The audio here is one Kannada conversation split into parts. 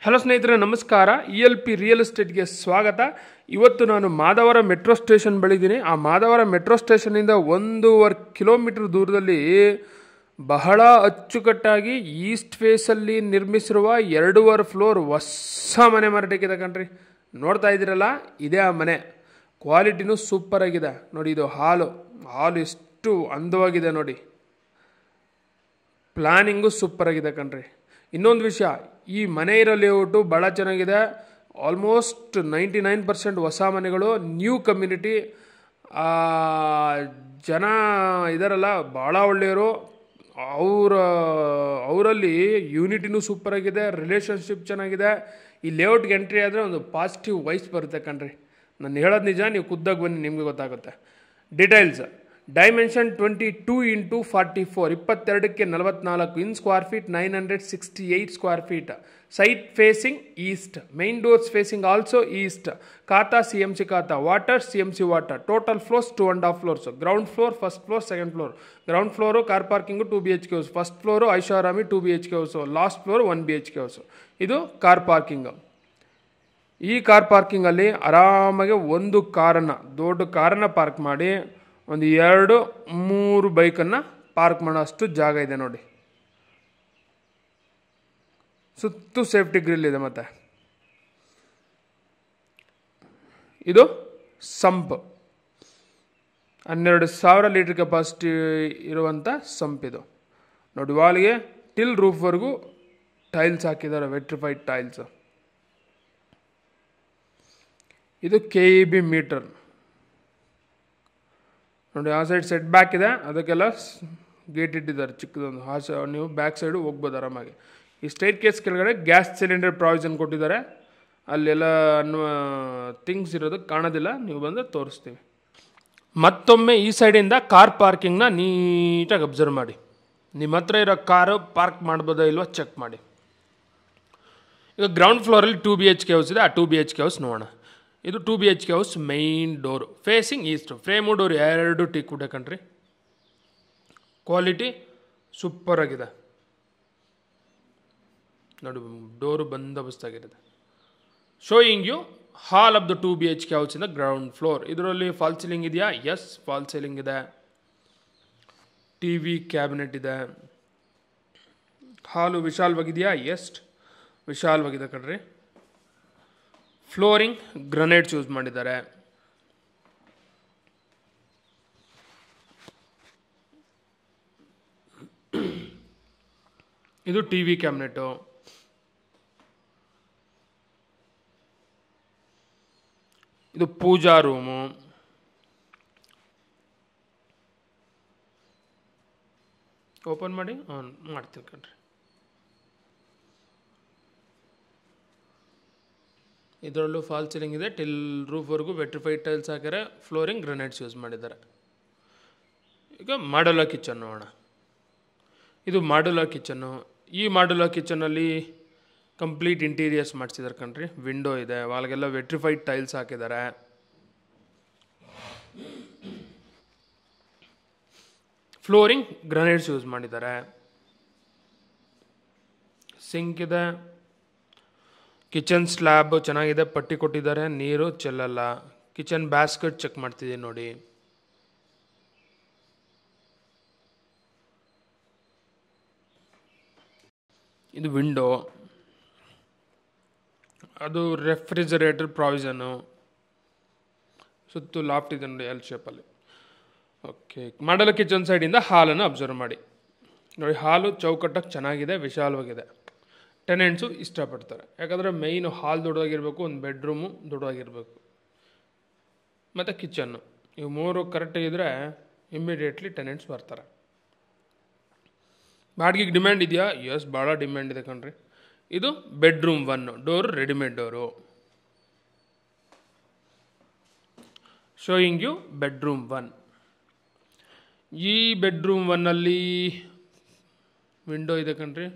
ಹಲೋ ಸ್ನೇಹಿತರೆ, ನಮಸ್ಕಾರ. ELP ರಿಯಲ್ ಎಸ್ಟೇಟ್ಗೆ ಸ್ವಾಗತ. ಇವತ್ತು ನಾನು ಮಾದವರ ಮೆಟ್ರೋ ಸ್ಟೇಷನ್ ಬಳಿದ್ದೀನಿ. ಆ ಮಾದವರ ಮೆಟ್ರೋ ಸ್ಟೇಷನಿಂದ 1.5 ಕಿಲೋಮೀಟರ್ ದೂರದಲ್ಲಿ ಬಹಳ ಅಚ್ಚುಕಟ್ಟಾಗಿ ಈಸ್ಟ್ ಫೇಸಲ್ಲಿ ನಿರ್ಮಿಸಿರುವ 2.5 ಫ್ಲೋರ್ ಹೊಸ ಮನೆ ಮಾರಾಟಕ್ಕಿದೆ ಕಣ್ರಿ. ನೋಡ್ತಾ ಇದ್ದೀರಲ್ಲ, ಇದೇ ಆ ಮನೆ. ಕ್ವಾಲಿಟಿನೂ ಸೂಪರ್ ಆಗಿದೆ ನೋಡಿ. ಇದು ಹಾಲು ಎಷ್ಟು ಅಂದವಾಗಿದೆ ನೋಡಿ. ಪ್ಲಾನಿಂಗು ಸೂಪರ್ ಆಗಿದೆ ಕಣ್ರಿ. ಇನ್ನೊಂದು ವಿಷಯ, ಈ ಮನೆ ಇರೋ ಲೇಔಟು ಭಾಳ ಚೆನ್ನಾಗಿದೆ. ಆಲ್ಮೋಸ್ಟ್ 99% ಹೊಸ ಮನೆಗಳು, ನ್ಯೂ ಕಮ್ಯುನಿಟಿ. ಜನ ಇದಾರಲ್ಲ ಭಾಳ ಒಳ್ಳೆಯವರು. ಅವರಲ್ಲಿ ಯೂನಿಟಿನೂ ಸೂಪರ್ ಆಗಿದೆ, ರಿಲೇಷನ್ಶಿಪ್ ಚೆನ್ನಾಗಿದೆ. ಈ ಲೇಔಟ್ಗೆ ಎಂಟ್ರಿ ಆದರೆ ಒಂದು ಪಾಸಿಟಿವ್ ವೈಸ್ ಬರುತ್ತೆ ಕಣ್ರಿ. ನಾನು ಹೇಳೋದು ನಿಜ, ನೀವು ಖುದ್ದಾಗಿ ಬನ್ನಿ, ನಿಮಗೆ ಗೊತ್ತಾಗುತ್ತೆ. ಡೀಟೇಲ್ಸ್: ಡೈಮೆನ್ಷನ್ 22x44, 22ಕ್ಕೆ 44 in square feet, 968 square feet. Site facing east, main doors facing also east. Khata CMC khata, water CMC water. Total floors 2.5 floors. Ground floor, first floor, second floor. Ground floor car parking 2 BHK house. First floor ಐಷಾರಾಮಿ 2 BHK house. Last floor 1 BHK house. ಇದು ಕಾರ್ ಪಾರ್ಕಿಂಗು. ಈ ಕಾರ್ ಪಾರ್ಕಿಂಗಲ್ಲಿ ಆರಾಮಾಗಿ ಒಂದು ಕಾರನ್ನು, ದೊಡ್ಡ ಕಾರನ್ನು ಪಾರ್ಕ್ ಮಾಡಿ ಒಂದು 2-3 ಬೈಕನ್ನು ಪಾರ್ಕ್ ಮಾಡೋ ಅಷ್ಟು ಜಾಗ ಇದೆ ನೋಡಿ. ಸುತ್ತು ಸೇಫ್ಟಿ ಗ್ರಿಲ್ ಇದೆ. ಮತ್ತು ಇದು ಸಂಪ್, 12,000 ಲೀಟರ್ ಕೆಪಾಸಿಟಿ ಇರುವಂಥ ಸಂಪ್ ಇದು ನೋಡಿ. ವಾಲ್ಗೆ ಟಿಲ್ ರೂಫ್ವರೆಗೂ ಟೈಲ್ಸ್ ಹಾಕಿದ್ದಾರೆ, ವೆಟ್ರಿಫೈಡ್ ಟೈಲ್ಸ್. ಇದು KEB ಮೀಟರ್ ನೋಡಿ. ಆ ಸೈಡ್ ಸೆಟ್ ಬ್ಯಾಕ್ ಇದೆ, ಅದಕ್ಕೆಲ್ಲ ಗೇಟ್ ಇಟ್ಟಿದ್ದಾರೆ ಚಿಕ್ಕದೊಂದು. ನೀವು ಬ್ಯಾಕ್ ಸೈಡು ಹೋಗ್ಬೋದು ಆರಾಮಾಗಿ. ಈ ಸ್ಟೇಟ್ ಕೇಸ್ ಕೆಳಗಡೆ ಗ್ಯಾಸ್ ಸಿಲಿಂಡರ್ ಪ್ರಾವಿಷನ್ ಕೊಟ್ಟಿದ್ದಾರೆ. ಅಲ್ಲೆಲ್ಲ ಅನ್ನುವ ಥಿಂಗ್ಸ್ ಇರೋದು ಕಾಣೋದಿಲ್ಲ, ನೀವು ಬಂದರೆ ತೋರಿಸ್ತೀವಿ. ಮತ್ತೊಮ್ಮೆ ಈ ಸೈಡಿಂದ ಕಾರ್ ಪಾರ್ಕಿಂಗ್ನ ನೀಟಾಗಿ ಅಬ್ಸರ್ವ್ ಮಾಡಿ. ನಿಮ್ಮ ಹತ್ರ ಇರೋ ಕಾರು ಪಾರ್ಕ್ ಮಾಡ್ಬೋದಾ ಇಲ್ವಾ ಚೆಕ್ ಮಾಡಿ. ಈಗ ಗ್ರೌಂಡ್ ಫ್ಲೋರಲ್ಲಿ 2 BHK ಹೌಸ್ ಇದೆ. ಆ 2 BHK ಹೌಸ್ ನೋಡೋಣ. ಇದು 2 BHK house. Main door facing east. Frame door 2 teak wood ಕಣ್ರಿ. ಕ್ವಾಲಿಟಿ ಸೂಪರ್ ಆಗಿದೆ ನೋಡಿ. ಡೋರು ಬಂದೋಬಸ್ತಾಗಿರುತ್ತೆ. Showing you hall of the 2 BHK house in the ground floor. ಇದರಲ್ಲಿ ಫಾಲ್ ಸೀಲಿಂಗ್ ಇದೆಯಾ? ಎಸ್, ಫಾಲ್ ಸೀಲಿಂಗ್ ಇದೆ. TV ಕ್ಯಾಬಿನೆಟ್ ಇದೆ. ಹಾಲು ವಿಶಾಲವಾಗಿದೆಯಾ? ಎಸ್, ವಿಶಾಲವಾಗಿದೆ ಕಣ್ರಿ. ಫ್ಲೋರಿಂಗ್ ಗ್ರನೈಟ್ಸ್ ಯೂಸ್ ಮಾಡಿದ್ದಾರೆ. ಇದು TV ಕ್ಯಾಬಿನೆಟು. ಇದು ಪೂಜಾ ರೂಮು. ಓಪನ್ ಮಾಡಿ ಆನ್ ಮಾಡ್ತೀನಿ ಕಣ್ರಿ. ಇದರಲ್ಲೂ ಫಾಲ್ ಸೀಲಿಂಗ್ ಇದೆ. ಟಿಲ್ ರೂಫ್ವರೆಗೂ ವೆಟ್ರಿಫೈಡ್ ಟೈಲ್ಸ್ ಹಾಕಿದರೆ. ಫ್ಲೋರಿಂಗ್ ಗ್ರನೈಟ್ಸ್ ಯೂಸ್ ಮಾಡಿದ್ದಾರೆ. ಈಗ ಮಾಡ್ಯುಲರ್ ಕಿಚನ್ ನೋಡೋಣ. ಇದು ಮಾಡ್ಯುಲರ್ ಕಿಚನ್ನು. ಈ ಮಾಡ್ಯುಲರ್ ಕಿಚನಲ್ಲಿ ಕಂಪ್ಲೀಟ್ ಇಂಟೀರಿಯರ್ಸ್ ಮಾಡಿಸಿದ್ದಾರೆ ಕಣ್ರಿ. ವಿಂಡೋ ಇದೆ, ವಾಲ್ಗೆಲ್ಲ ವೆಟ್ರಿಫೈಡ್ ಟೈಲ್ಸ್ ಹಾಕಿದ್ದಾರೆ. ಫ್ಲೋರಿಂಗ್ ಗ್ರನೈಟ್ಸ್ ಯೂಸ್ ಮಾಡಿದ್ದಾರೆ. ಸಿಂಕ್ ಇದೆ. ಕಿಚನ್ ಸ್ಲ್ಯಾಬ್ ಚೆನ್ನಾಗಿದೆ, ಪಟ್ಟಿ ಕೊಟ್ಟಿದ್ದಾರೆ, ನೀರು ಚೆಲ್ಲಲ್ಲ. ಕಿಚನ್ ಬ್ಯಾಸ್ಕೆಟ್ ಚೆಕ್ ಮಾಡ್ತಿದ್ದೀನಿ ನೋಡಿ. ಇದು ವಿಂಡೋ. ಅದು ರೆಫ್ರಿಜರೇಟರ್ ಪ್ರಾವಿಷನು. ಸುತ್ತು ಲಾಫ್ಟ್ ಇದೆ ನೋಡಿ, L ಶೇಪಲ್ಲಿ. ಓಕೆ, ಮಾಡಲ ಕಿಚನ್ ಸೈಡಿಂದ ಹಾಲನ್ನು ಅಬ್ಸರ್ವ್ ಮಾಡಿ ನೋಡಿ. ಹಾಲು ಚೌಕಟ್ಟಾಗಿ ಚೆನ್ನಾಗಿದೆ, ವಿಶಾಲವಾಗಿದೆ. ಟೆನೆಂಟ್ಸು ಇಷ್ಟಪಡ್ತಾರೆ. ಯಾಕಂದರೆ ಮೈನು ಹಾಲ್ ದೊಡ್ಡದಾಗಿರಬೇಕು, ಒಂದು ಬೆಡ್ರೂಮು ದೊಡ್ಡದಾಗಿರಬೇಕು, ಮತ್ತು ಕಿಚನ್ನು. ಇವು 3 ಕರೆಕ್ಟಾಗಿದ್ದರೆ ಇಮ್ಮಿಡಿಯೇಟ್ಲಿ ಟೆನೆಂಟ್ಸ್ ಬರ್ತಾರೆ. ಬಾಡಿಗೆಗೆ ಡಿಮ್ಯಾಂಡ್ ಇದೆಯಾ? ಎಸ್, ಭಾಳ ಡಿಮ್ಯಾಂಡ್ ಇದೆ ಕಣ್ರಿ. ಇದು bedroom 1. Door readymade door. Showing you bedroom 1. ಈ ಬೆಡ್ರೂಮ್ 1ಅಲ್ಲಿ ವಿಂಡೋ ಇದೆ ಕಣ್ರಿ.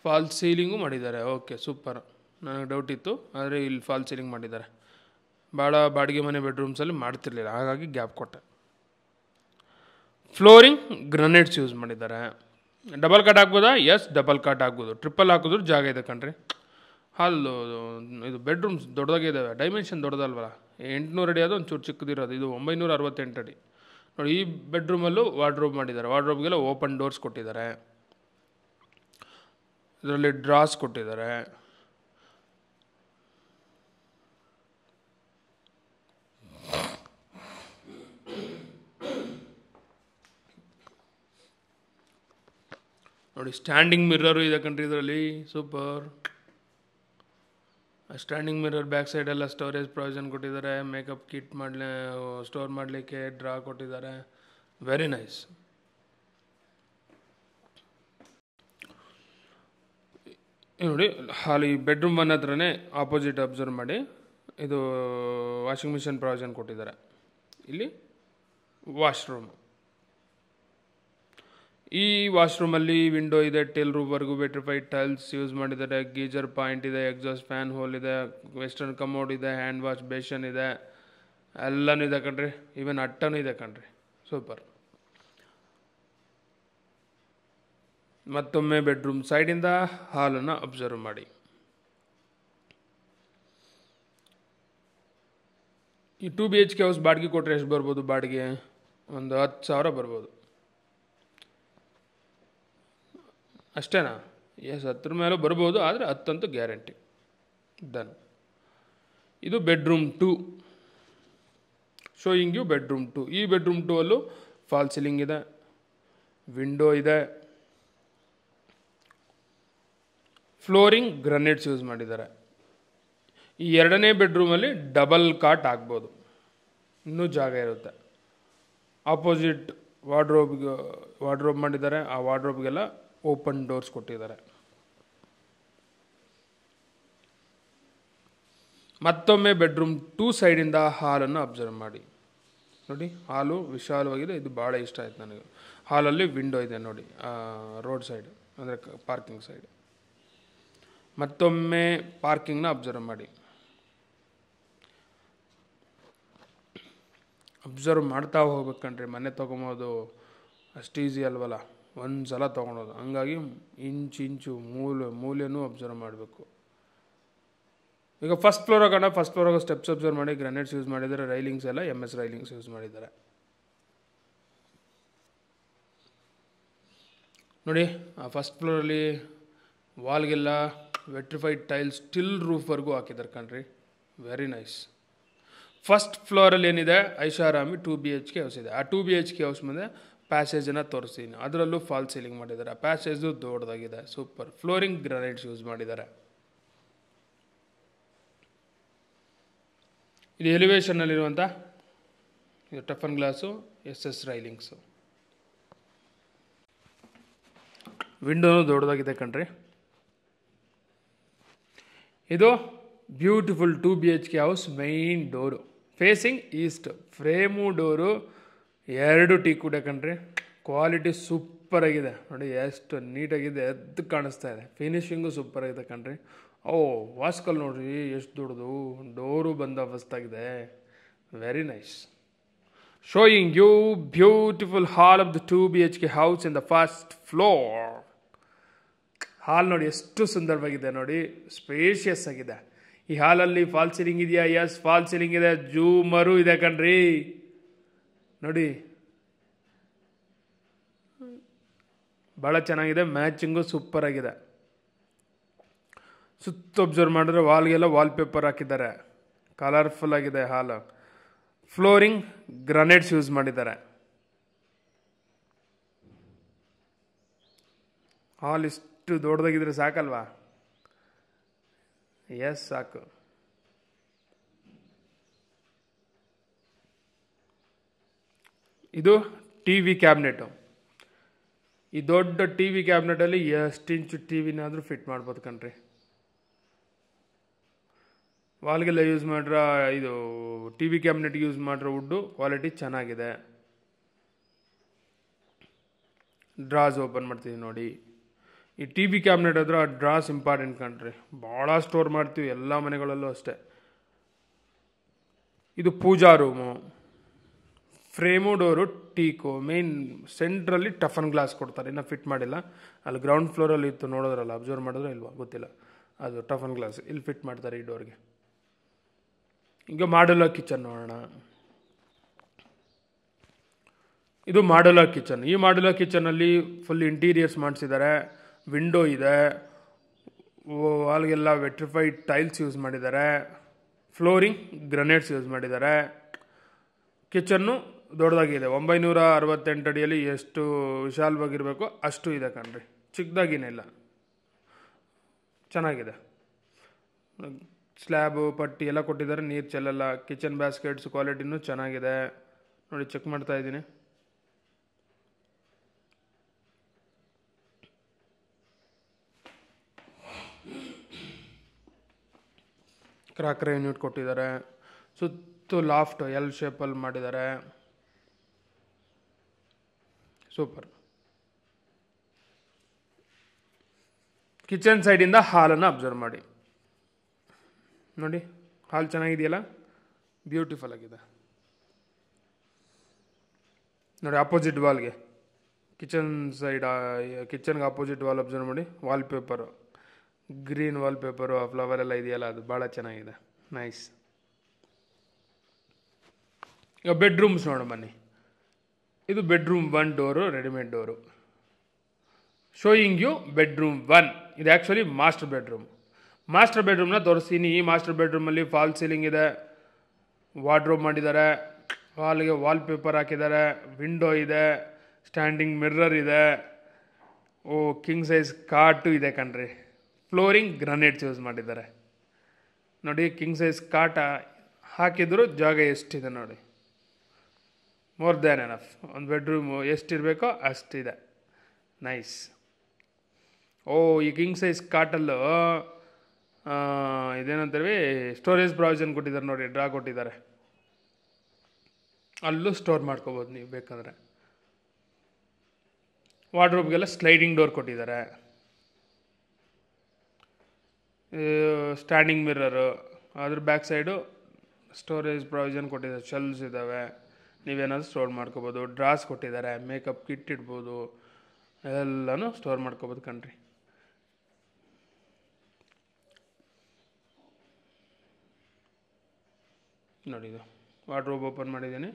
ಫಾಲ್ ಸೀಲಿಂಗು ಮಾಡಿದ್ದಾರೆ. Okay, super. ನನಗೆ ಡೌಟ್ ಇತ್ತು, ಆದರೆ ಇಲ್ಲಿ ಫಾಲ್ ಸೀಲಿಂಗ್ ಮಾಡಿದ್ದಾರೆ. ಭಾಳ ಬಾಡಿಗೆ ಮನೆ ಬೆಡ್ರೂಮ್ಸಲ್ಲಿ ಮಾಡ್ತಿರ್ಲಿಲ್ಲ, ಹಾಗಾಗಿ ಗ್ಯಾಪ್ ಕೊಟ್ಟೆ. ಫ್ಲೋರಿಂಗ್ ಗ್ರನೈಟ್ಸ್ ಯೂಸ್ ಮಾಡಿದ್ದಾರೆ. ಡಬಲ್ ಕಾಟ್ ಹಾಕ್ಬೋದಾ? ಎಸ್, ಡಬಲ್ ಕಾಟ್ ಹಾಕ್ಬೋದು. ಟ್ರಿಪಲ್ ಹಾಕಿದ್ರು ಜಾಗ ಇದೆ ಕಣ್ರಿ. ಹಾಲು ಇದು ಬೆಡ್ರೂಮ್ಸ್ ದೊಡ್ಡದಾಗಿದ್ದಾವೆ, ಡೈಮೆನ್ಷನ್ ದೊಡ್ಡದಲ್ವಲ್ಲ, 800 ಅಡಿ ಅದು ಒಂಚೂರು ಚಿಕ್ಕದಿರೋದು, ಇದು 968 ಅಡಿ ನೋಡಿ. ಈ ಬೆಡ್ರೂಮಲ್ಲೂ ವಾರ್ಡ್ರೋಬ್ ಮಾಡಿದ್ದಾರೆ, ವಾರ್ಡ್ರೋಬ್ಗೆಲ್ಲ ಓಪನ್ ಡೋರ್ಸ್ ಕೊಟ್ಟಿದ್ದಾರೆ, ಇದರಲ್ಲಿ ಡ್ರಾಸ್ ಕೊಟ್ಟಿದ್ದಾರೆ. ನೋಡಿ ಸ್ಟ್ಯಾಂಡಿಂಗ್ ಮಿರರು ಇದೆ ಕಣ್ರಿ ಇದರಲ್ಲಿ, super. Standing mirror back side ಎಲ್ಲ ಸ್ಟೋರೇಜ್ ಪ್ರಾವಿಷನ್ ಕೊಟ್ಟಿದ್ದಾರೆ, ಮೇಕಪ್ ಕಿಟ್ ಸ್ಟೋರ್ ಮಾಡಲಿಕ್ಕೆ ಡ್ರಾ ಕೊಟ್ಟಿದ್ದಾರೆ, ವೆರಿ ನೈಸ್. ನೋಡಿ ಹಾಲು ಈ ಬೆಡ್ರೂಮ್ ಒನ್ ಹತ್ರನೇ ಆಪೋಸಿಟ್ ಅಬ್ಸರ್ವ್ ಮಾಡಿ, ಇದು ವಾಷಿಂಗ್ ಮಿಷಿನ್ ಪ್ರಾವಿಷನ್ ಕೊಟ್ಟಿದ್ದಾರೆ. ಇಲ್ಲಿ ವಾಶ್ರೂಮ್, ಈ ವಾಶ್ರೂಮಲ್ಲಿ ವಿಂಡೋ ಇದೆ, ಟೇಲ್ ರೂಮ್ವರೆಗೂ ವೆಟ್ರಿಫೈಡ್ ಟೈಲ್ಸ್ ಯೂಸ್ ಮಾಡಿದ್ದಾರೆ, ಗೀಜರ್ ಪಾಯಿಂಟ್ ಇದೆ, ಎಕ್ಸಾಸ್ಟ್ ಫ್ಯಾನ್ ಹೋಲ್ ಇದೆ, ವೆಸ್ಟರ್ನ್ ಕಮೋಡ್ ಇದೆ, ಹ್ಯಾಂಡ್ ವಾಶ್ ಬೇಷನ್ ಇದೆ, ಎಲ್ಲನೂ ಇದೆ ಕಣ್ರಿ, ಈವನ್ ಅಟ್ಟನೂ ಇದೆ ಕಣ್ರಿ, ಸೂಪರ್. ಮತ್ತೊಮ್ಮೆ ಬೆಡ್ರೂಮ್ ಸೈಡಿಂದ ಹಾಲನ್ನು ಅಬ್ಸರ್ವ್ ಮಾಡಿ. ಈ 2 BHK ಹೌಸ್ ಬಾಡಿಗೆ ಕೊಟ್ಟರೆ ಎಷ್ಟು ಬರ್ಬೋದು? ಬಾಡಿಗೆ ಒಂದು 10,000 ಬರ್ಬೋದು ಅಷ್ಟೇನಾ? ಎಸ್, 10 ಮೇಲೂ ಬರ್ಬೋದು, ಆದರೆ 10 ಅಂತೂ ಗ್ಯಾರಂಟಿ. ಡನ್. ಇದು ಬೆಡ್ರೂಮ್ 2, ಶೋಯಿಂಗ್ ಯು ಬೆಡ್ರೂಮ್ 2. ಈ ಬೆಡ್ರೂಮ್ 2 ಅಲ್ಲೂ ಫಾಲ್ ಸೀಲಿಂಗ್ ಇದೆ, ವಿಂಡೋ ಇದೆ, ಫ್ಲೋರಿಂಗ್ ಗ್ರನೇಟ್ಸ್ ಯೂಸ್ ಮಾಡಿದ್ದಾರೆ. ಈ ಎರಡನೇ ಬೆಡ್ರೂಮಲ್ಲಿ ಡಬಲ್ ಕಾಟ್ ಆಗ್ಬೋದು, ಇನ್ನೂ ಜಾಗ ಇರುತ್ತೆ. ಆಪೋಸಿಟ್ ವಾರ್ಡ್ರೋಬ್ ಮಾಡಿದ್ದಾರೆ, ಆ ವಾರ್ಡ್ರೋಬ್ಗೆಲ್ಲ ಓಪನ್ ಡೋರ್ಸ್ ಕೊಟ್ಟಿದ್ದಾರೆ. ಮತ್ತೊಮ್ಮೆ ಬೆಡ್ರೂಮ್ 2 ಸೈಡಿಂದ ಹಾಲನ್ನು ಅಬ್ಸರ್ವ್ ಮಾಡಿ. ನೋಡಿ ಹಾಲು ವಿಶಾಲವಾಗಿದೆ, ಇದು ಭಾಳ ಇಷ್ಟ ಆಯ್ತು ನನಗೆ. ಹಾಲಲ್ಲಿ ವಿಂಡೋ ಇದೆ ನೋಡಿ, ರೋಡ್ ಸೈಡ್ ಅಂದರೆ ಪಾರ್ಕಿಂಗ್ ಸೈಡ್. ಮತ್ತೊಮ್ಮೆ ಪಾರ್ಕಿಂಗ್ನ ಅಬ್ಸರ್ವ್ ಮಾಡಿ. ಅಬ್ಸರ್ವ್ ಮಾಡ್ತಾ ಹೋಗ್ಬೇಕಂಡ್ರಿ, ಮನೆ ತೊಗೊಂಬೋದು ಅಷ್ಟು ಈಸಿ ಅಲ್ವಲ್ಲ, ಒಂದು ಸಲ ತೊಗೊಳೋದು. ಹಂಗಾಗಿ ಇಂಚು ಮೂಲೆನೂ ಅಬ್ಸರ್ವ್ ಮಾಡಬೇಕು. ಈಗ ಫಸ್ಟ್ ಫ್ಲೋರ್ ಆಗೋಣ. ಫಸ್ಟ್ ಫ್ಲೋರಾಗ ಸ್ಟೆಪ್ಸ್ ಅಬ್ಸರ್ವ್ ಮಾಡಿ, ಗ್ರಾನೈಟ್ಸ್ ಯೂಸ್ ಮಾಡಿದ್ದಾರೆ, ರೈಲಿಂಗ್ಸ್ ಎಲ್ಲ MS ರೈಲಿಂಗ್ಸ್ ಯೂಸ್ ಮಾಡಿದ್ದಾರೆ. ನೋಡಿ ಆ ಫಸ್ಟ್ ಫ್ಲೋರಲ್ಲಿ ವಾಲ್ಗೆಲ್ಲ ವೆಟ್ರಿಫೈಡ್ ಟೈಲ್ಸ್ ಸ್ಟಿಲ್ ರೂಫ್ವರೆಗೂ ಹಾಕಿದ್ದಾರೆ ಕಣ್ರಿ, ವೆರಿ ನೈಸ್. ಫಸ್ಟ್ ಫ್ಲೋರಲ್ಲಿ ಏನಿದೆ ಐಷಾರಾಮಿ 2 BHK ಹೌಸ್ ಇದೆ. ಆ 2 BHK ಹೌಸ್ ಮುಂದೆ ಪ್ಯಾಸೇಜನ್ನು ತೋರಿಸ್ತೀನಿ, ಅದರಲ್ಲೂ ಫಾಲ್ ಸೀಲಿಂಗ್ ಮಾಡಿದ್ದಾರೆ. ಆ ಪ್ಯಾಸೇಜು ದೊಡ್ಡದಾಗಿದೆ, ಸೂಪರ್. ಫ್ಲೋರಿಂಗ್ ಗ್ರಾನೈಟ್ಸ್ ಯೂಸ್ ಮಾಡಿದ್ದಾರೆ. ಇದು ಎಲಿವೇಷನ್ನಲ್ಲಿರುವಂಥ ಇದು ಟಫನ್ ಗ್ಲಾಸು, SS ರೈಲಿಂಗ್ಸು. ವಿಂಡೋನು ದೊಡ್ಡದಾಗಿದೆ ಕಣ್ರಿ. ಇದು beautiful 2 BHK house. Main door facing east, frame door 2 ಟೀಕುಡ್ ಕಣ್ರಿ. ಕ್ವಾಲಿಟಿ ಸೂಪರಾಗಿದೆ ನೋಡಿ, ಎಷ್ಟು ನೀಟಾಗಿದೆ, ಎದ್ದು ಕಾಣಿಸ್ತಾ ಇದೆ. ಫಿನಿಶಿಂಗು ಸೂಪರಾಗಿದೆ ಕಣ್ರಿ. ವಾಸ್ಕಲ್ ನೋಡ್ರಿ ಎಷ್ಟು ದೊಡ್ಡದು, ಡೋರು ಬಂದೋಬಸ್ತಾಗಿದೆ, very nice. Showing you beautiful hall of the 2 BHK house in the first floor. Hall ನೋಡಿ ಎಷ್ಟು ಸುಂದರವಾಗಿದೆ ನೋಡಿ, ಸ್ಪೇಷಿಯಸ್ ಆಗಿದೆ. ಈ ಹಾಲಲ್ಲಿ ಫಾಲ್ ಸೀಲಿಂಗ್ ಇದೆಯಾ? ಎಸ್, ಫಾಲ್ ಸೀಲಿಂಗ್ ಇದೆ, ಜೂಮರು ಇದೆ ಕಣ್ರಿ. ನೋಡಿ ಭಾಳ ಚೆನ್ನಾಗಿದೆ, ಮ್ಯಾಚಿಂಗು ಸೂಪರ್ ಆಗಿದೆ. ಸುತ್ತ ಅಬ್ಸರ್ವ್ ಮಾಡಿದ್ರೆ ವಾಲ್ಗೆಲ್ಲ ವಾಲ್ಪೇಪರ್ ಹಾಕಿದ್ದಾರೆ, ಕಲರ್ಫುಲ್ ಆಗಿದೆ ಹಾಲು. ಫ್ಲೋರಿಂಗ್ ಗ್ರಾನೈಟ್ಸ್ ಯೂಸ್ ಮಾಡಿದ್ದಾರೆ. ಹಾಲ್ ಇಷ್ಟು ದೊಡ್ಡದಾಗಿದ್ರೆ ಸಾಕಲ್ವಾ? ಎಸ್, ಸಾಕು. ಇದು TV ಕ್ಯಾಬಿನೆಟು. ಈ ದೊಡ್ಡ TV ಕ್ಯಾಬಿನೆಟಲ್ಲಿ ಎಷ್ಟು ಇಂಚು TVನಾದರೂ ಫಿಟ್ ಮಾಡ್ಬೋದು ಕಣ್ರಿ. ವಾಲ್ಗೆಲ್ಲ ಯೂಸ್ ಮಾಡ್ರೆ ಇದು TV ಕ್ಯಾಬಿನೆಟ್ ಯೂಸ್ ಮಾಡ್ರೆ ವುಡ್ಡು ಕ್ವಾಲಿಟಿ ಚೆನ್ನಾಗಿದೆ. ಡ್ರಾಸ್ ಓಪನ್ ಮಾಡ್ತೀವಿ ನೋಡಿ. ಈ TV ಕ್ಯಾಬಿನೆಟ್ ಹತ್ರ ಡ್ರಾಸ್ ಇಂಪಾರ್ಟೆಂಟ್ ಕಣ್ರಿ, ಭಾಳ ಸ್ಟೋರ್ ಮಾಡ್ತೀವಿ ಎಲ್ಲ ಮನೆಗಳಲ್ಲೂ ಅಷ್ಟೇ. ಇದು pooja room. Frame door teak. Main ಸೆಂಟ್ರಲ್ಲಿ ಟಫನ್ ಗ್ಲಾಸ್ ಕೊಡ್ತಾರೆ, ಇನ್ನೂ ಫಿಟ್ ಮಾಡಿಲ್ಲ. ಅಲ್ಲಿ ಗ್ರೌಂಡ್ ಫ್ಲೋರಲ್ಲಿ ಇತ್ತು, ನೋಡೋದ್ರಲ್ಲ, ಅಬ್ಸರ್ವ್ ಮಾಡಿದ್ರೆ ಇಲ್ವಾ ಗೊತ್ತಿಲ್ಲ. ಅದು ಟಫನ್ ಗ್ಲಾಸ್ ಇಲ್ಲಿ ಫಿಟ್ ಮಾಡ್ತಾರೆ ಈ ಡೋರ್ಗೆ. ಈಗ ಮಾಡ್ಯುಲರ್ ಕಿಚನ್ ನೋಡೋಣ. ಇದು ಮಾಡ್ಯುಲರ್ ಕಿಚನ್. ಈ ಮಾಡ್ಯುಲರ್ ಕಿಚನಲ್ಲಿ ಫುಲ್ ಇಂಟೀರಿಯರ್ಸ್ ಮಾಡಿಸಿದ್ದಾರೆ. ವಿಂಡೋ ಇದೆ, ವಾಲ್ಗೆಲ್ಲ ವೆಟ್ರಿಫೈಡ್ ಟೈಲ್ಸ್ ಯೂಸ್ ಮಾಡಿದ್ದಾರೆ, ಫ್ಲೋರಿಂಗ್ ಗ್ರನೇಟ್ಸ್ ಯೂಸ್ ಮಾಡಿದ್ದಾರೆ. ಕಿಚನ್ನು ದೊಡ್ಡದಾಗಿದೆ, 968 ಅಡಿಯಲ್ಲಿ ಎಷ್ಟು ವಿಶಾಲವಾಗಿರಬೇಕು ಅಷ್ಟು ಇದೆ ಕಣ್ರಿ, ಚಿಕ್ಕದಾಗಿನಿಲ್ಲ, ಚೆನ್ನಾಗಿದೆ. ಸ್ಲ್ಯಾಬು ಪಟ್ಟಿ ಎಲ್ಲ ಕೊಟ್ಟಿದ್ದಾರೆ, ನೀರು ಚೆಲ್ಲಲ್ಲ. ಕಿಚನ್ ಬ್ಯಾಸ್ಕೆಟ್ಸ್ ಕ್ವಾಲಿಟಿನೂ ಚೆನ್ನಾಗಿದೆ ನೋಡಿ, ಚೆಕ್ ಮಾಡ್ತಾ ಇದ್ದೀನಿ. ಕ್ರಾಕರ್ ಯೂನಿಟ್ ಕೊಟ್ಟಿದ್ದಾರೆ, ಸುತ್ತು ಲಾಫ್ಟ್ ಎಲ್ ಶೇಪಲ್ಲಿ ಮಾಡಿದ್ದಾರೆ, ಸೂಪರ್. ಕಿಚನ್ ಸೈಡಿಂದ ಹಾಲನ್ನು ಅಬ್ಸರ್ವ್ ಮಾಡಿ ನೋಡಿ, ಹಾಲ್ ಚೆನ್ನಾಗಿದೆಯಲ್ಲ, ಬ್ಯೂಟಿಫುಲ್ ಆಗಿದೆ ನೋಡಿ. ಆಪೋಸಿಟ್ ವಾಲ್ಗೆ ಕಿಚನ್ ಸೈಡ್, ಕಿಚನ್ಗೆ ಆಪೋಸಿಟ್ ವಾಲ್ ಅಬ್ಸರ್ವ್ ಮಾಡಿ. ವಾಲ್ಪೇಪರು ಗ್ರೀನ್ ವಾಲ್ಪೇಪರು, ಆ ಫ್ಲವರ್ ಎಲ್ಲ ಇದೆಯಲ್ಲ, ಅದು ಭಾಳ ಚೆನ್ನಾಗಿದೆ, ನೈಸ್. ಈಗ ಬೆಡ್ರೂಮ್ಸ್ ನೋಡೋ ಬನ್ನಿ. ಇದು bedroom 1 door, readymade door. Showing you bedroom 1. ಇದು ಆ್ಯಕ್ಚುಲಿ ಮಾಸ್ಟರ್ ಬೆಡ್ರೂಮ್. ಮಾಸ್ಟರ್ ಬೆಡ್ರೂಮ್ನ ತೋರಿಸ್ತೀನಿ. ಈ ಮಾಸ್ಟರ್ ಬೆಡ್ರೂಮಲ್ಲಿ ಫಾಲ್ ಸೀಲಿಂಗ್ ಇದೆ, ವಾರ್ಡ್ರೋಬ್ ಮಾಡಿದ್ದಾರೆ, ವಾಲ್ಗೆ ವಾಲ್ಪೇಪರ್ ಹಾಕಿದ್ದಾರೆ, ವಿಂಡೋ ಇದೆ, ಸ್ಟ್ಯಾಂಡಿಂಗ್ ಮಿರ್ರರ್ ಇದೆ, ಕಿಂಗ್ ಸೈಜ್ ಕಾಟು ಇದೆ ಕಣ್ರಿ. ಫ್ಲೋರಿಂಗ್ ಗ್ರಾನೈಟ್ಸ್ ಯೂಸ್ ಮಾಡಿದ್ದಾರೆ ನೋಡಿ. ಕಿಂಗ್ ಸೈಜ್ ಕಾಟ ಹಾಕಿದ್ರು ಜಾಗ ಎಷ್ಟಿದೆ ನೋಡಿ, ಮೋರ್ ದ್ಯಾನ್ ಎನಫ್. ಒಂದು ಬೆಡ್ರೂಮು ಎಷ್ಟಿರಬೇಕೋ ಅಷ್ಟಿದೆ, ನೈಸ್. ಈ ಕಿಂಗ್ ಸೈಜ್ ಕಾಟಲ್ಲೂ ಇದೇನಂತೀವಿ, ಸ್ಟೋರೇಜ್ ಪ್ರಾವಿಷನ್ ಕೊಟ್ಟಿದ್ದಾರೆ ನೋಡಿ, ಡ್ರಾ ಕೊಟ್ಟಿದ್ದಾರೆ, ಅಲ್ಲೂ ಸ್ಟೋರ್ ಮಾಡ್ಕೋಬೋದು ನೀವು ಬೇಕಂದರೆ. ವಾರ್ಡ್ರೋಬ್ಗೆಲ್ಲ ಸ್ಲೈಡಿಂಗ್ ಡೋರ್ ಕೊಟ್ಟಿದ್ದಾರೆ, ಸ್ಟ್ಯಾಂಡಿಂಗ್ ಮಿರ್ರರು, ಅದ್ರ ಬ್ಯಾಕ್ ಸೈಡು ಸ್ಟೋರೇಜ್ ಪ್ರಾವಿಷನ್ ಕೊಟ್ಟಿದ್ದಾರೆ, ಶೆಲ್ಸ್ ಇದ್ದಾವೆ, ನೀವೇನಾದರೂ ಸ್ಟೋರ್ ಮಾಡ್ಕೋಬೋದು. ಡ್ರಾಸ್ ಕೊಟ್ಟಿದ್ದಾರೆ, ಮೇಕಪ್ ಕಿಟ್ ಇಡ್ಬೋದು, ಎಲ್ಲನೂ ಸ್ಟೋರ್ ಮಾಡ್ಕೋಬೋದು ಕಣ್ರಿ. ನೋಡಿ, ಇದು ವಾರ್ಡ್ರೋಬ್ ಓಪನ್ ಮಾಡಿದ್ದೀನಿ,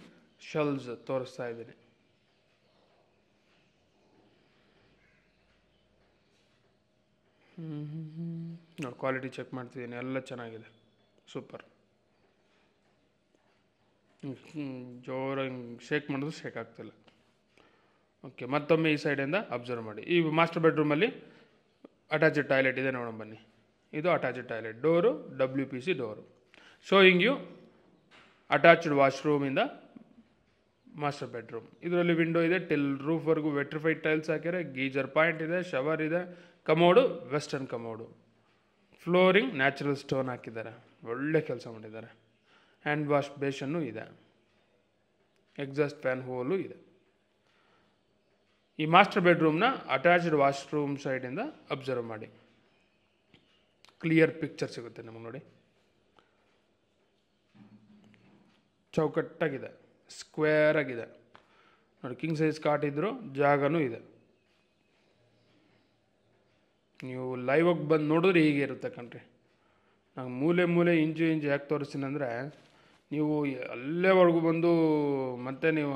ಶೆಲ್ಸ್ ತೋರಿಸ್ತಾ ಇದ್ದೀನಿ. ನೋಡಿ, ಕ್ವಾಲಿಟಿ ಚೆಕ್ ಮಾಡ್ತಿದ್ದೀನಿ, ಎಲ್ಲ ಚೆನ್ನಾಗಿದೆ, ಸೂಪರ್. ಜೋರಾಗಿ ಶೇಕ್ ಮಾಡಿದ್ರು ಶೇಕ್ ಆಗ್ತಿಲ್ಲ. ಓಕೆ, ಮತ್ತೊಮ್ಮೆ ಈ ಸೈಡಿಂದ ಅಬ್ಸರ್ವ್ ಮಾಡಿ. ಈ ಮಾಸ್ಟರ್ ಬೆಡ್ರೂಮಲ್ಲಿ ಅಟ್ಯಾಚ್ಡ್ ಟಾಯ್ಲೆಟ್ ಇದೆ, ನೋಡೋಣ ಬನ್ನಿ. ಇದು attached toilet, door WPC door. Showing you attached ವಾಶ್ರೂಮಿಂದ ಮಾಸ್ಟರ್ ಬೆಡ್ರೂಮ್. ಇದರಲ್ಲಿ ವಿಂಡೋ ಇದೆ, ಟಿಲ್ ರೂಫ್ವರೆಗೂ ವೆಟ್ರಿಫೈಡ್ ಟೈಲ್ಸ್ ಹಾಕಿದ್ದಾರೆ, ಗೀಜರ್ ಪಾಯಿಂಟ್ ಇದೆ, ಶವರ್ ಇದೆ, commode western commode, flooring natural stone ಹಾಕಿದ್ದಾರೆ, ಒಳ್ಳೆ ಕೆಲಸ ಮಾಡಿದ್ದಾರೆ. ಹ್ಯಾಂಡ್ ವಾಶ್ ಬೇಷನ್ನು ಇದೆ, ಎಕ್ಸಾಸ್ಟ್ ಫ್ಯಾನ್ ಹೋಲು ಇದೆ. ಈ ಮಾಸ್ಟರ್ ಬೆಡ್ರೂಮ್ನ ಅಟ್ಯಾಚ್ಡ್ ವಾಶ್ರೂಮ್ ಸೈಡಿಂದ ಅಬ್ಸರ್ವ್ ಮಾಡಿ, ಕ್ಲಿಯರ್ ಪಿಕ್ಚರ್ ಸಿಗುತ್ತೆ ನಮಗೆ ನೋಡಿ. ಚೌಕಟ್ಟಾಗಿದೆ, ಸ್ಕ್ವೇರ್ ಆಗಿದೆ ನೋಡಿ. ಕಿಂಗ್ ಸೈಜ್ ಕಾಟ್ ಇದ್ದರೂ ಜಾಗನೂ ಇದೆ. ನೀವು ಲೈವಾಗಿ ಬಂದು ನೋಡಿದ್ರೆ ಹೀಗೆ ಇರುತ್ತೆ ಕಣ್ರಿ. ನಾನು ಮೂಲೆ ಇಂಚು ಯಾಕೆ ತೋರಿಸ್ತೀನಿ ಅಂದರೆ, ನೀವು ಅಲ್ಲೇವರೆಗೂ ಬಂದು ಮತ್ತೆ ನೀವು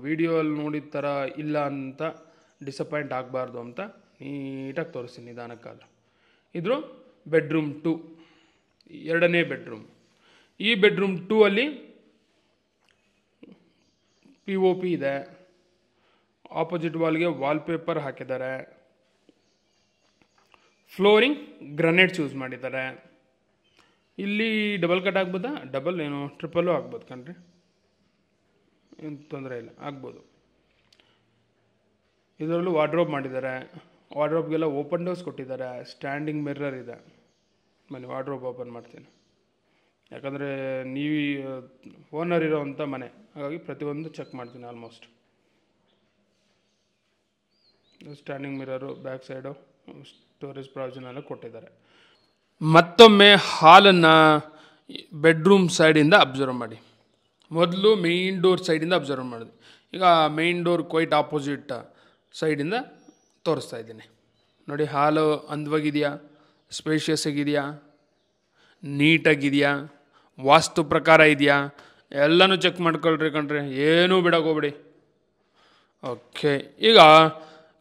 ವಿಡಿಯೋಲ್ಲಿ ನೋಡಿದ ಥರ ಇಲ್ಲ ಅಂತ ಡಿಸಪಾಯಿಂಟ್ ಆಗಬಾರ್ದು ಅಂತ ನೀಟಾಗಿ ತೋರಿಸ್ತೀನಿ ನಿಧಾನಕ್ಕಾದ್ರೆ. ಇದು ಬೆಡ್ರೂಮ್ 2, ಎರಡನೇ ಬೆಡ್ರೂಮ್. ಈ ಬೆಡ್ರೂಮ್ 2 ಅಲ್ಲಿ POP ಇದೆ, ಆಪೋಸಿಟ್ ವಾಲ್ಗೆ ವಾಲ್ಪೇಪರ್ ಹಾಕಿದ್ದಾರೆ, ಫ್ಲೋರಿಂಗ್ ಗ್ರನೇಟ್ಸ್ ಯೂಸ್ ಮಾಡಿದ್ದಾರೆ. ಇಲ್ಲಿ ಡಬಲ್ ಕಟ್ ಆಗ್ಬೋದಾ? ಡಬಲ್ ಏನು, ಟ್ರಿಪಲ್ಲು ಆಗ್ಬೋದು ಕಣ್ರಿ, ಏನು ತೊಂದರೆ ಇಲ್ಲ, ಆಗ್ಬೋದು. ಇದರಲ್ಲೂ ವಾರ್ಡ್ರೋಬ್ ಮಾಡಿದ್ದಾರೆ, ವಾರ್ಡ್ರೋಬ್ಗೆಲ್ಲ ಓಪನ್ ಡೋರ್ಸ್ ಕೊಟ್ಟಿದ್ದಾರೆ, ಸ್ಟ್ಯಾಂಡಿಂಗ್ ಮಿರ್ರರ್ ಇದೆ. ಬನ್ನಿ ವಾರ್ಡ್ರೋಬ್ ಓಪನ್ ಮಾಡ್ತೀನಿ, ಯಾಕಂದರೆ ನೀವು ಓನರ್ ಇರೋವಂಥ ಮನೆ, ಹಾಗಾಗಿ ಪ್ರತಿಯೊಂದು ಚೆಕ್ ಮಾಡ್ತೀನಿ almost. Standing mirror, back side storage provision ಎಲ್ಲ ಕೊಟ್ಟಿದ್ದಾರೆ. ಮತ್ತೊಮ್ಮೆ ಹಾಲನ್ನು ಬೆಡ್ರೂಮ್ ಸೈಡಿಂದ ಅಬ್ಸರ್ವ್ ಮಾಡಿ. ಮೊದಲು ಮೇಯ್ನ್ ಡೋರ್ ಸೈಡಿಂದ ಅಬ್ಸರ್ವ್ ಮಾಡಿದೆ, ಈಗ ಮೇಯ್ನ್ ಡೋರ್ ಕ್ವೈಟ್ ಆಪೋಸಿಟ್ ಸೈಡಿಂದ ತೋರಿಸ್ತಾ ಇದ್ದೀನಿ ನೋಡಿ. ಹಾಲು ಅಂದವಾಗಿದೆಯಾ, ಸ್ಪೇಷಿಯಸ್ ಆಗಿದೆಯಾ, ನೀಟಾಗಿದೆಯಾ, ವಾಸ್ತು ಪ್ರಕಾರ ಇದೆಯಾ, ಎಲ್ಲನೂ ಚೆಕ್ ಮಾಡ್ಕೊಳ್ರಿ ಕಣ್ರಿ, ಏನೂ ಬಿಡೋಕೋಗ್ಬಿಡಿ. ಓಕೆ, ಈಗ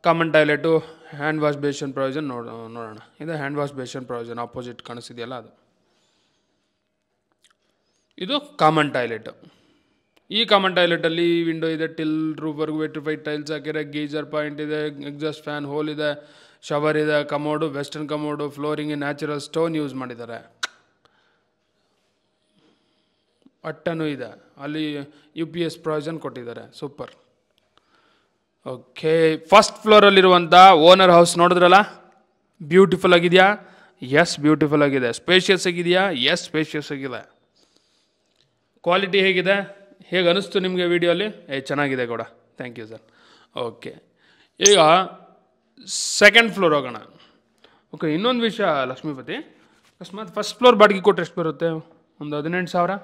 common toilet, hand wash basin provision ನೋಡೋಣ. ಇದು hand wash basin provision opposite ಕಾಣಿಸ್ತಿದೆಯಲ್ಲ ಅದು. ಇದು ಕಾಮನ್ ಟಾಯ್ಲೆಟ್. ಈ ಕಾಮನ್ ಟಾಯ್ಲೆಟಲ್ಲಿ ವಿಂಡೋ ಇದೆ, ಟಿಲ್ ರೂಫ್ವರೆಗೂ ವೆಟ್ರಿಫೈಡ್ ಟೈಲ್ಸ್ ಹಾಕಿದೆ, ಗೀಜರ್ ಪಾಯಿಂಟ್ ಇದೆ, ಎಕ್ಸಾಸ್ಟ್ ಫ್ಯಾನ್ ಹೋಲ್ ಇದೆ, ಶವರ್ ಇದೆ, commode western commode, flooring natural stone use ಮಾಡಿದ್ದಾರೆ. ಅಟ್ಟನೂ ಇದೆ, ಅಲ್ಲಿ UPS ಪ್ರೊವಿಷನ್ ಕೊಟ್ಟಿದ್ದಾರೆ, ಸೂಪರ್. ಓಕೆ, ಫಸ್ಟ್ ಫ್ಲೋರಲ್ಲಿರುವಂಥ ಓನರ್ ಹೌಸ್ ನೋಡಿದ್ರಲ್ಲ, ಬ್ಯೂಟಿಫುಲ್ ಆಗಿದೆಯಾ? ಎಸ್, ಬ್ಯೂಟಿಫುಲ್ ಆಗಿದೆ. ಸ್ಪೇಷಿಯಸ್ ಆಗಿದೆಯಾ? ಎಸ್, ಸ್ಪೇಷಿಯಸ್ ಆಗಿದೆ. ಕ್ವಾಲಿಟಿ ಹೇಗಿದೆ, ಹೇಗೆ ಅನಿಸ್ತು ನಿಮಗೆ ವಿಡಿಯೋಲಿ? ಚೆನ್ನಾಗಿದೆ ಕೂಡ, ಥ್ಯಾಂಕ್ ಯು ಸರ್. ಓಕೆ, ಈಗ ಸೆಕೆಂಡ್ ಫ್ಲೋರ್ ಹೋಗೋಣ. ಓಕೆ, ಇನ್ನೊಂದು ವಿಷಯ ಲಕ್ಷ್ಮೀಪತಿ, ಅಕಸ್ಮಾತ್ ಫಸ್ಟ್ ಫ್ಲೋರ್ ಬಾಡಿಗೆ ಕೊಟ್ಟರೆ ಎಷ್ಟು ಬರುತ್ತೆ? ಒಂದು 18,000.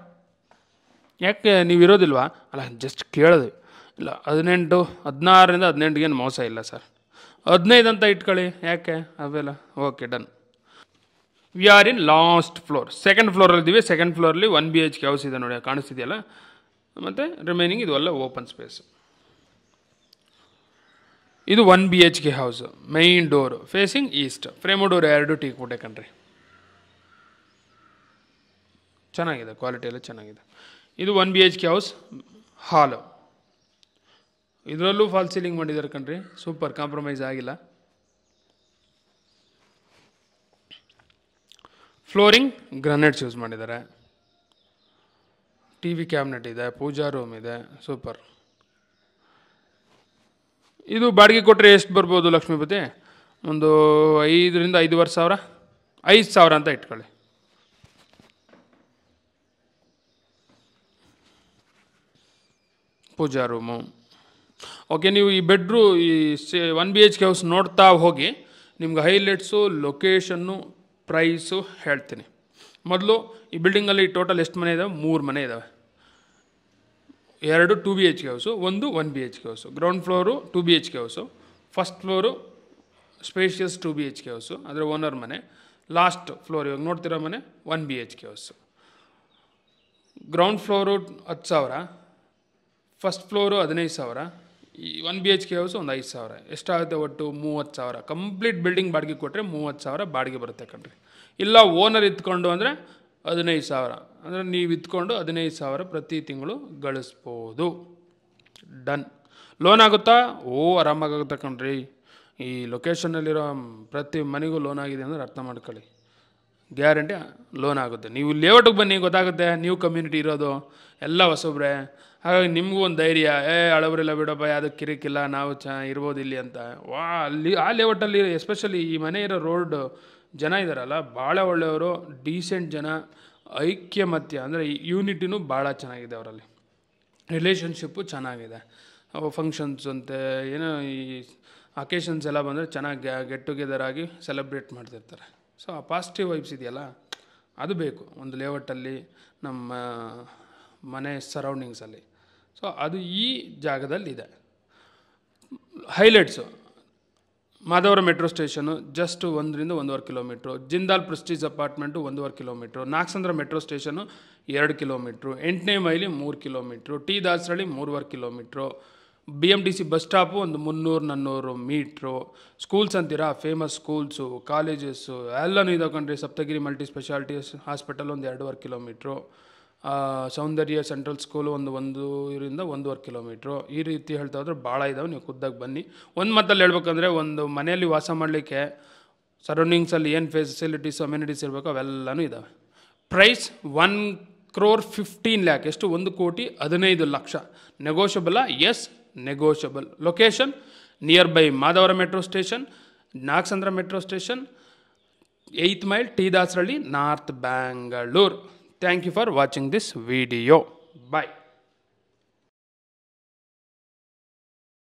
ಯಾಕೆ ನೀವು ಇರೋದಿಲ್ವಾ? ಅಲ್ಲ, ಜಸ್ಟ್ ಕೇಳಿದ್ವಿ. ಇಲ್ಲ, 18, 16ರಿಂದ 18ಗೇನು ಮೋಸ ಇಲ್ಲ ಸರ್. 15 ಅಂತ ಇಟ್ಕೊಳ್ಳಿ, ಯಾಕೆ ಅವೆಲ್ಲ. Okay, done. We are in last floor, second ಫ್ಲೋರಲ್ಲಿದ್ದೀವಿ. ಸೆಕೆಂಡ್ ಫ್ಲೋರಲ್ಲಿ 1 BHK ಹೌಸ್ ಇದೆ ನೋಡಿ, ಕಾಣಿಸ್ತಿದೆಯಲ್ಲ. ಮತ್ತು ರಿಮೈನಿಂಗ್ ಇದು ಎಲ್ಲ ಓಪನ್ ಸ್ಪೇಸ್. ಇದು 1 BHK house. Main door facing east, frame door 2 teak ಕೊಟ್ಟೆ ಕಣ್ರಿ. ಚೆನ್ನಾಗಿದೆ, ಕ್ವಾಲಿಟಿ ಎಲ್ಲ ಚೆನ್ನಾಗಿದೆ. ಇದು 1 BHK ಹೌಸ್. ಹಾಲು ಇದರಲ್ಲೂ ಫಾಲ್ ಸೀಲಿಂಗ್ ಮಾಡಿದ್ದಾರೆ ಕಣ್ರಿ, ಸೂಪರ್, ಕಾಂಪ್ರಮೈಸ್ ಆಗಿಲ್ಲ. ಫ್ಲೋರಿಂಗ್ ಗ್ರಾನೈಟ್ಸ್ ಯೂಸ್ ಮಾಡಿದ್ದಾರೆ. TV ಕ್ಯಾಬಿನೆಟ್ ಇದೆ, ಪೂಜಾ ರೂಮ್ ಇದೆ, ಸೂಪರ್. ಇದು ಬಾಡಿಗೆ ಕೊಟ್ಟರೆ ಎಷ್ಟು ಬರ್ಬೋದು ಲಕ್ಷ್ಮೀಪತಿ? ಒಂದು 5ರಿಂದ 5,500 ಸಾವಿರ, 5,000 ಅಂತ ಇಟ್ಕೊಳ್ಳಿ. ಪೂಜಾ ರೂಮು. ಓಕೆ, ನೀವು ಈ ಬೆಡ್ರೂ ಈ 1 BHK ಹೌಸ್ ನೋಡ್ತಾ ಹೋಗಿ, ನಿಮ್ಗೆ ಹೈಲೈಟ್ಸು, ಲೊಕೇಶನ್ನು, ಪ್ರೈಸು ಹೇಳ್ತೀನಿ. ಮೊದಲು ಈ ಬಿಲ್ಡಿಂಗಲ್ಲಿ ಟೋಟಲ್ ಎಷ್ಟು ಮನೆ ಇದ್ದಾವೆ? 3 ಮನೆ ಇದ್ದಾವೆ. 2 2 BHK house, 1 1 BHK house. Ground floor 2 BHK house, first floor spacious 2 BHK house, ಅದರ ಓನರ್ ಮನೆ. ಲಾಸ್ಟ್ ಫ್ಲೋರ್ ಇವಾಗ ನೋಡ್ತಿರೋ ಮನೆ 1 BHK house. Ground floor 10,000, first floor 15,000, ಈ 1 BHK ಹೌಸು ಒಂದು 5,000. ಎಷ್ಟಾಗುತ್ತೆ ಒಟ್ಟು? 30,000. ಕಂಪ್ಲೀಟ್ ಬಿಲ್ಡಿಂಗ್ ಬಾಡಿಗೆ ಕೊಟ್ಟರೆ 30,000 ಬಾಡಿಗೆ ಬರುತ್ತೆ ಕಣ್ರಿ. ಇಲ್ಲ ಓನರ್ ಇತ್ಕೊಂಡು ಅಂದರೆ 15,000. ಅಂದರೆ ನೀವು ಇತ್ಕೊಂಡು 15,000 ಪ್ರತಿ ತಿಂಗಳು ಗಳಿಸ್ಬೋದು. ಡನ್. ಲೋನ್ ಆಗುತ್ತಾ? ಆರಾಮಾಗುತ್ತೆ ಕಣ್ರಿ. ಈ ಲೊಕೇಶನ್ನಲ್ಲಿರೋ ಪ್ರತಿ ಮನೆಗೂ ಲೋನ್ ಆಗಿದೆ ಅಂದರೆ ಅರ್ಥ ಮಾಡ್ಕೊಳ್ಳಿ, ಗ್ಯಾರಂಟಿ ಲೋನ್ ಆಗುತ್ತೆ. ನೀವು ಲೇಔಟಿಗೆ ಬನ್ನಿ, ಗೊತ್ತಾಗುತ್ತೆ. ನ್ಯೂ ಕಮ್ಯುನಿಟಿ ಇರೋದು ಎಲ್ಲ ಹೊಸಬ್ರೆ, ಹಾಗಾಗಿ ನಿಮಗೂ ಒಂದು ಧೈರ್ಯ, ಹಳಬರಿಲ್ಲ ಬಿಡಪ್ಪ, ಯಾವುದಕ್ಕೆ ಕಿರಿಕಿಲ್ಲ, ನಾವು ಇರ್ಬೋದು ಇಲ್ಲಿ ಅಂತ. ಅಲ್ಲಿ ಆ ಲೇಔಟಲ್ಲಿ ಎಸ್ಪೆಷಲಿ ಈ ಮನೆ ಇರೋ ರೋಡ್ ಜನ ಇದ್ದಾರಲ್ಲ, ಭಾಳ ಒಳ್ಳೆಯವರು, ಡೀಸೆಂಟ್ ಜನ, ಐಕ್ಯಮತ್ಯ ಅಂದರೆ ಯೂನಿಟಿನೂ ಭಾಳ ಚೆನ್ನಾಗಿದೆ ಅವರಲ್ಲಿ. ರಿಲೇಷನ್ಶಿಪ್ಪು ಚೆನ್ನಾಗಿದೆ. ಫಂಕ್ಷನ್ಸ್ ಅಂತೆ ಏನೋ ಈ ಅಕೇಶನ್ಸ್ ಎಲ್ಲ ಬಂದರೆ ಚೆನ್ನಾಗಿ ಗೆಟ್ ಟುಗೆದರ್ ಆಗಿ ಸೆಲೆಬ್ರೇಟ್ ಮಾಡ್ತಿರ್ತಾರೆ. ಸೊ ಆ ಪಾಸಿಟಿವ್ ವೈಬ್ಸ್ ಇದೆಯಲ್ಲ, ಅದು ಬೇಕು ಒಂದು ಲೇಔಟಲ್ಲಿ, ನಮ್ಮ ಮನೆ ಸರೌಂಡಿಂಗ್ಸಲ್ಲಿ. ಸೊ ಅದು ಈ ಜಾಗದಲ್ಲಿದೆ. Highlights: Madavara metro station just 1ರಿಂದ 1.5 kilometre. Jindal Prestige apartment 1.5 kilometre. Nagasandra metro station 2 kilometre. 8ನೇ ಮೈಲಿ 3 kilometre. T Dasarahalli 3.5 kilometre. BMTC bus stop ಒಂದು 300-400 ಮೀಟ್ರು. ಸ್ಕೂಲ್ಸ್ ಅಂತೀರಾ, ಫೇಮಸ್ ಸ್ಕೂಲ್ಸು, ಕಾಲೇಜಸ್ಸು ಎಲ್ಲನೂ ಇದಾವೆ ಕಣ್ರಿ. ಸಪ್ತಗಿರಿ ಮಲ್ಟಿ ಸ್ಪೆಷಾಲಿಟೀಸ್ ಹಾಸ್ಪಿಟಲ್ ಒಂದು 2.5 ಕಿಲೋಮೀಟ್ರು. ಸೌಂದರ್ಯ ಸೆಂಟ್ರಲ್ ಸ್ಕೂಲು 1ರಿಂದ 1.5 ಕಿಲೋಮೀಟ್ರು. ಈ ರೀತಿ ಹೇಳ್ತಾ ಹೋದ್ರೆ ಭಾಳ ಇದ್ದಾವೆ, ನೀವು ಖುದ್ದಾಗಿ ಬನ್ನಿ. ಒಂದು ಮಾತಲ್ಲಿ ಹೇಳ್ಬೇಕಂದ್ರೆ, ಒಂದು ಮನೆಯಲ್ಲಿ ವಾಸ ಮಾಡಲಿಕ್ಕೆ ಸರೌಂಡಿಂಗ್ಸಲ್ಲಿ ಏನು ಫೆಸಿಲಿಟೀಸ್, ಅಮ್ಯುನಿಟೀಸ್ ಇರಬೇಕು ಅವೆಲ್ಲನೂ ಇದ್ದಾವೆ. ಪ್ರೈಸ್ 1,15,00,000. ಎಷ್ಟು? 1,15,00,000. ನೆಗೋಷಿಯಬಲ್ಲ? Yes, negotiable. Location near by Madavara metro station, Nagasandra metro station, 8th mile, T Dasarahalli, north Bangalore. Thank you for watching this video. Bye.